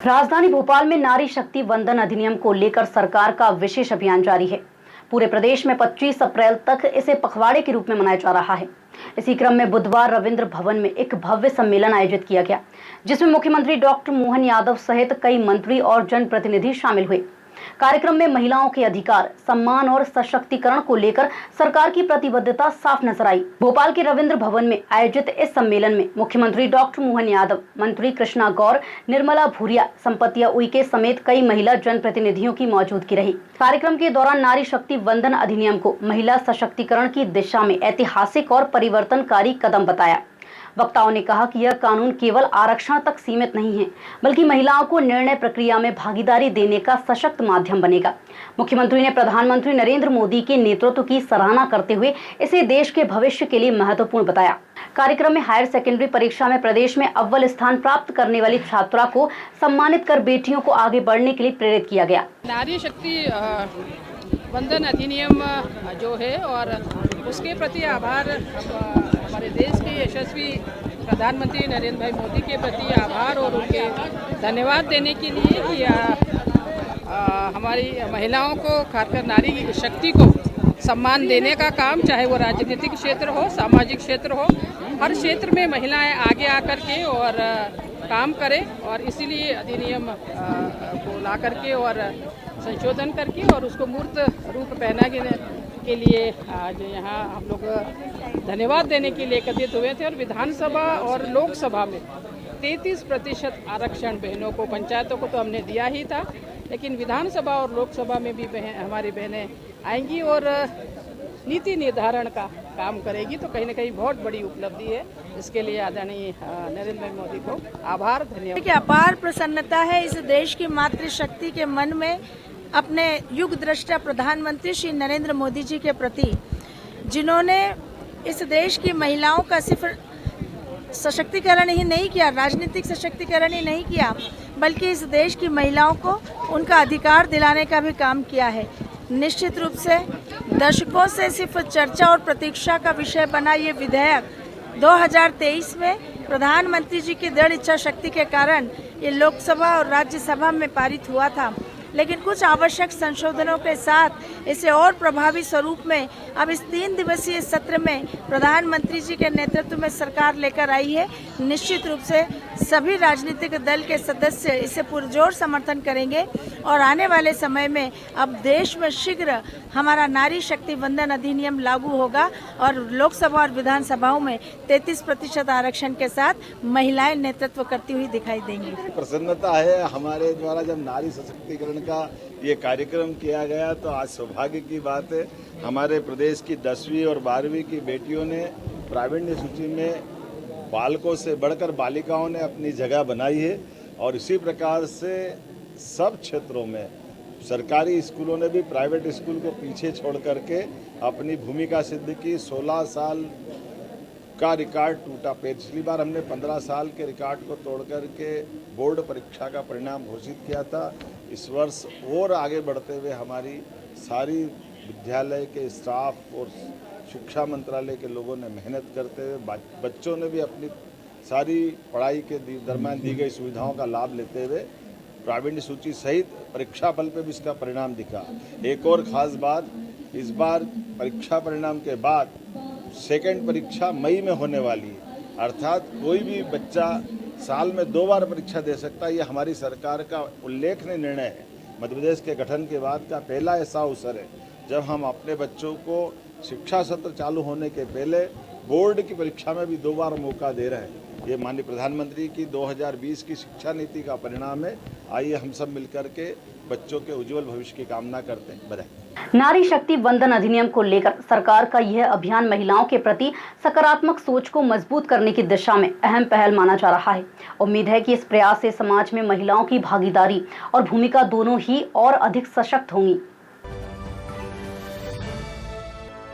राजधानी भोपाल में नारी शक्ति वंदन अधिनियम को लेकर सरकार का विशेष अभियान जारी है। पूरे प्रदेश में 25 अप्रैल तक इसे पखवाड़े के रूप में मनाया जा रहा है। इसी क्रम में बुधवार रविंद्र भवन में एक भव्य सम्मेलन आयोजित किया गया, जिसमें मुख्यमंत्री डॉक्टर मोहन यादव सहित कई मंत्री और जनप्रतिनिधि शामिल हुए। कार्यक्रम में महिलाओं के अधिकार, सम्मान और सशक्तिकरण को लेकर सरकार की प्रतिबद्धता साफ नजर आई। भोपाल के रविंद्र भवन में आयोजित इस सम्मेलन में मुख्यमंत्री डॉक्टर मोहन यादव, मंत्री कृष्णा गौर, निर्मला भूरिया, संपतिया उइके समेत कई महिला जनप्रतिनिधियों की मौजूदगी रही। कार्यक्रम के दौरान नारी शक्ति वंदन अधिनियम को महिला सशक्तिकरण की दिशा में ऐतिहासिक और परिवर्तनकारी कदम बताया। वक्ताओं ने कहा कि यह कानून केवल आरक्षण तक सीमित नहीं है, बल्कि महिलाओं को निर्णय प्रक्रिया में भागीदारी देने का सशक्त माध्यम बनेगा। मुख्यमंत्री ने प्रधानमंत्री नरेंद्र मोदी के नेतृत्व की सराहना करते हुए इसे देश के भविष्य के लिए महत्वपूर्ण बताया। कार्यक्रम में हायर सेकेंडरी परीक्षा में प्रदेश में अव्वल स्थान प्राप्त करने वाली छात्रा को सम्मानित कर बेटियों को आगे बढ़ने के लिए प्रेरित किया गया। नारी शक्ति वंदन अधिनियम जो है और उसके प्रति आभार, हमारे देश के यशस्वी प्रधानमंत्री नरेंद्र भाई मोदी के प्रति आभार और उनके धन्यवाद देने के लिए कि हमारी महिलाओं को, खासकर नारी की शक्ति को सम्मान देने का काम, चाहे वो राजनीतिक क्षेत्र हो, सामाजिक क्षेत्र हो, हर क्षेत्र में महिलाएं आगे आकर के और काम करें। और इसीलिए अधिनियम को ला करके और संशोधन करके और उसको मूर्त रूप पहना के लिए आज यहाँ हम लोग धन्यवाद देने के लिए एकत्रित हुए थे। और विधानसभा और लोकसभा में 33% आरक्षण बहनों को, पंचायतों को तो हमने दिया ही था, लेकिन विधानसभा और लोकसभा में भी हमारी बहनें आएंगी और नीति निर्धारण का काम करेगी, तो कहीं ना कहीं बहुत बड़ी उपलब्धि है। इसके लिए आदरणीय नरेंद्र भाई मोदी को आभार, धन्यवाद। अपार प्रसन्नता है इस देश की मातृशक्ति के मन में अपने युग दृष्टा प्रधानमंत्री श्री नरेंद्र मोदी जी के प्रति, जिन्होंने इस देश की महिलाओं का सिर्फ सशक्तिकरण ही नहीं किया, राजनीतिक सशक्तिकरण ही नहीं किया, बल्कि इस देश की महिलाओं को उनका अधिकार दिलाने का भी काम किया है। निश्चित रूप से दशकों से सिर्फ चर्चा और प्रतीक्षा का विषय बना ये विधेयक 2023 में प्रधानमंत्री जी की दृढ़ इच्छा शक्ति के कारण ये लोकसभा और राज्यसभा में पारित हुआ था, लेकिन कुछ आवश्यक संशोधनों के साथ इसे और प्रभावी स्वरूप में अब इस 3 दिवसीय सत्र में प्रधानमंत्री जी के नेतृत्व में सरकार लेकर आई है। निश्चित रूप से सभी राजनीतिक दल के सदस्य इसे पुरजोर समर्थन करेंगे और आने वाले समय में अब देश में शीघ्र हमारा नारी शक्ति वंदन अधिनियम लागू होगा और लोकसभा और विधानसभाओं में 33% आरक्षण के साथ महिलाएं नेतृत्व करती हुई दिखाई देंगी। प्रसन्नता है हमारे द्वारा जब नारी सशक्तिकरण का ये कार्यक्रम किया गया, तो आज सौभाग्य की बात है हमारे प्रदेश की 10वीं और 12वीं की बेटियों ने प्रावीण्य सूची में बालकों से बढ़कर बालिकाओं ने अपनी जगह बनाई है। और इसी प्रकार से सब क्षेत्रों में सरकारी स्कूलों ने भी प्राइवेट स्कूल को पीछे छोड़ करके अपनी भूमिका सिद्ध की। 16 साल का रिकॉर्ड टूटा। पिछली बार हमने 15 साल के रिकॉर्ड को तोड़ करके बोर्ड परीक्षा का परिणाम घोषित किया था। इस वर्ष और आगे बढ़ते हुए हमारी सारी विद्यालय के स्टाफ और शिक्षा मंत्रालय के लोगों ने मेहनत करते हुए, बच्चों ने भी अपनी सारी पढ़ाई के दरम्यान दी गई सुविधाओं का लाभ लेते हुए प्रावीण्य सूची सहित परीक्षा फल पे भी इसका परिणाम दिखा। एक और ख़ास बात, इस बार परीक्षा परिणाम के बाद सेकंड परीक्षा मई में होने वाली है, अर्थात कोई भी बच्चा साल में 2 बार परीक्षा दे सकता है। ये हमारी सरकार का उल्लेखनीय निर्णय है। मध्य प्रदेश के गठन के बाद का पहला ऐसा अवसर है जब हम अपने बच्चों को शिक्षा सत्र चालू होने के पहले बोर्ड की परीक्षा में भी 2 बार मौका दे रहे हैं। ये माननीय प्रधानमंत्री की 2020 की शिक्षा नीति का परिणाम है। आइए हम सब मिलकर के बच्चों के उज्जवल भविष्य की कामना करते हैं। बधाई। नारी शक्ति वंदन अधिनियम को लेकर सरकार का यह अभियान महिलाओं के प्रति सकारात्मक सोच को मजबूत करने की दिशा में अहम पहल माना जा रहा है। उम्मीद है कि इस प्रयास से समाज में महिलाओं की भागीदारी और भूमिका दोनों ही और अधिक सशक्त होंगी।